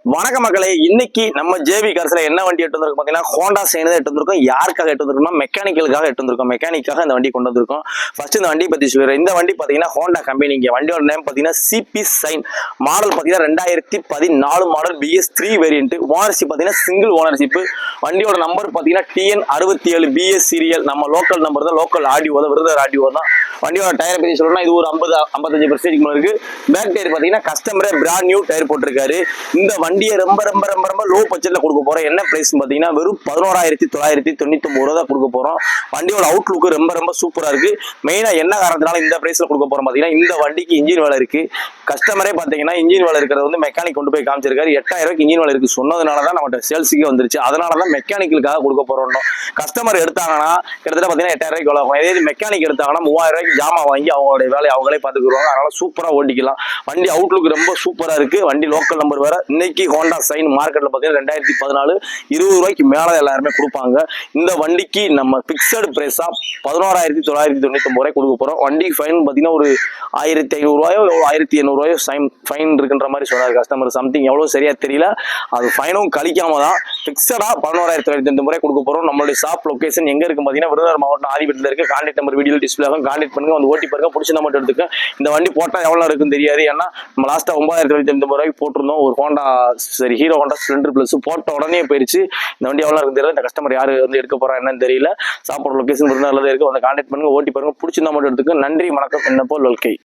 வணக்க மக்களே, இன்னைக்கு நம்ம ஜேவி கார்ஸ்ல என்ன வண்டி எட்டு வந்திருக்கோம் பாத்தீங்கன்னா, ஹோண்டா சைன் தான் எட்டு வந்திருக்கோம். யாருக்காக எட்டு வந்திருக்கோம்? மெக்கானிக்கலுக்காக எட்டு வந்திருக்கோம். மெக்கானிக்காக இந்த வண்டி கொண்டு வந்திருக்கோம். ஃபர்ஸ்ட் இந்த வண்டி பத்தி சொல்றேன். இந்த வண்டி பாத்தீங்கன்னா ஹோண்டா கம்பெனி. வண்டியோட நேம் பாத்தீங்கன்னா சிபி சைன். மாடல் பாத்தீங்கன்னா 2014 மாடல் BS3 வேரியன்ட். ஓனர்ஷிப் பாத்தீங்கன்னா சிங்கிள் ஓனர்ஷிப். வண்டியோட நம்பர் பாத்தீங்கன்னா TN67 BS சீரியல். நம்ம லோக்கல் நம்பர் தான், லோக்கல் ஆடியோ தான், விருதுநகர் ஆடியோ தான். வண்டியோட டயர் பத்தி சொல்லணும்னா இது ஒரு 50-55% மேல இருக்கு. பேக் டயர் பாத்தீங்கன்னா கஸ்டமரே பிராண்ட் நியூ டயர் போட்டிருக்காரு. இந்த வண்டியை ரொம்ப ரொம்ப ரொம்ப ரொம்ப லோ பட்ஜெட்ல கொடுக்க போறோம். என்ன பிரைஸ் பாத்தீங்கன்னா வெறும் 11,999 தான் கொடுக்க போறோம். வண்டியோட அவுட்லுக் ரொம்ப ரொம்ப சூப்பரா இருக்கு. மெயினா என்ன காரணத்தினால இந்த பிரைஸ்ல கொடுக்க போறோம் பாத்தீங்கன்னா, இந்த வண்டிக்கு இன்ஜின் வேலை இருக்கு. கஸ்டமரே பாத்தீங்கன்னா இன்ஜின் வேலை இருக்கிறது வந்து மெக்கானிக் கொண்டு போய் காமிச்சிருக்காரு. 8,000 இன்ஜின் வேலை இருக்கு சொன்னதுனாலதான் நம்மகிட்ட சேல்ஸுக்கே வந்துருச்சு. அதனாலதான் மெக்கானிக்கலுக்காக கொடுக்க போறோம். கஸ்டமர் எடுத்தாங்கன்னா கிட்டத்தட்ட பாத்தீங்கன்னா 8,000 ஆகும். இதே மெக்கானிக் எடுத்தாங்கன்னா 3,000 ஜாமா வாங்கி அவங்களுடைய வேலையை அவங்களே பாத்துக்குவாங்க. அதனால சூப்பரா ஓட்டிக்கலாம். வண்டி அவுட்லுக் ரொம்ப சூப்பரா இருக்கு. வண்டி லோக்கல் நம்பர் வேற. இன்னைக்கு ஹோண்டா சைன் மார்க்கெட்ல பாத்தீங்கன்னா 2014 20 மேல எல்லாருமே கொடுப்பாங்க. இந்த வண்டிக்கு நம்ம பிக்சடு பிரைஸா 11,999 கொடுக்க போறோம். வண்டி ஃபைன் பாத்தீங்கன்னா ஒரு 1,500 1,800 ஃபைன் இருக்குன்ற மாதிரி சொன்னார் கஸ்டமர். சம்திங் எவ்வளவு சரியா தெரியல. அது ஃபைனும் கழிக்காம தான் பிக்சடா 11,999 கொடுக்க போறோம். நம்மளுடைய ஷாப் லொகேஷன் எங்க இருக்கு பாத்தீங்கன்னா விருதுநகர் மாவட்டம் ஆதிபட்டில இருக்கு. கான்டாக்ட் நம்பர் வீடியோ டிஸ்பிளே ஆகும். கான்டாக்ட் பண்ணுங்க, வந்து ஓட்டி பாருங்க. பிடிச்ச மட்டும் எடுத்துக்க. இந்த வண்டி போட்டா எவ்வளவு இருக்குன்னு தெரியாது. ஏன்னா நம்ம லாஸ்டா 9,999 போட்டிருந்தோம். ஒரு ஹோண்டா சரி ஹீரோ ஹோண்டா ஸ்ப்ளெண்டர் பிளஸ் போட்ட உடனே போயிருச்சு. இந்த வண்டி எவ்வளவு இருக்கு தெரியல. இந்த கஸ்டமர் யாரு வந்து எடுக்க போறா என்னன்னு தெரியல. சாப்பாடு லொகேஷன் விருதுநகர்ல இருக்கு. வந்து கான்டாக்ட் பண்ணுங்க, ஓட்டி பாருங்க. பிடிச்சிருந்தா மட்டும் எடுத்துக்க. நன்றி, வணக்கம். என்ன போல் வாழ்க்கை.